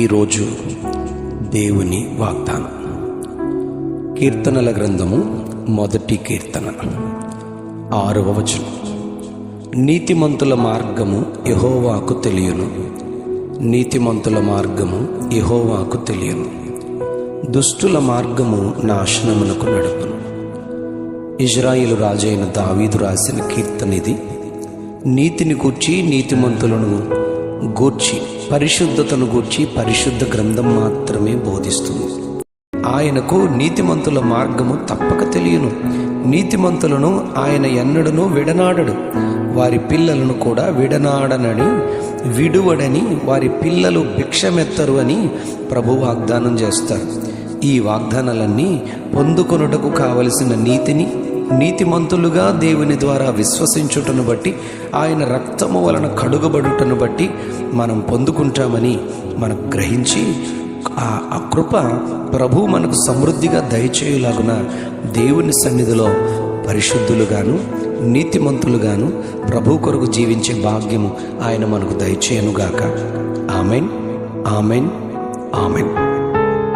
ఈరోజు దేవుని వాగ్దానం. కీర్తనల గ్రంథము 1వ కీర్తన 6వ వచనం. నీతిమంతుల మార్గము యెహోవాకు తెలియను, నీతిమంతుల మార్గము యెహోవాకు తెలియను, దుష్టుల మార్గము నాశనమునకు నడుపును. ఇజ్రాయేలు రాజైన దావీదు రాసిన కీర్తన ఇది. నీతిని గూర్చి, నీతిమంతులను గూర్చి, పరిశుద్ధతను గూర్చి పరిశుద్ధ గ్రంథం మాత్రమే బోధిస్తుంది. ఆయనకు నీతిమంతుల మార్గము తప్పక తెలియను, నీతిమంతులను ఆయన ఎన్నడూ విడనాడడు, వారి పిల్లలను కూడా విడువడని వారి పిల్లలు భిక్షమెత్తరు అని ప్రభు వాగ్దానం చేస్తారు. ఈ వాగ్దానాలన్నీ పొందుకొనుటకు కావలసిన నీతిని, నీతిమంతులుగా దేవుని ద్వారా విశ్వసించుటను బట్టి, ఆయన రక్తము వలన కడుగబడుటను బట్టి మనం పొందుకుంటామని మనం గ్రహించి ఆ కృప ప్రభు మనకు సమృద్ధిగా దయచేయులాగున దేవుని సన్నిధిలో పరిశుద్ధులుగాను నీతిమంతులుగాను ప్రభు కొరకు జీవించే భాగ్యము ఆయన మనకు దయచేయనుగాక. Amen, amen, amen.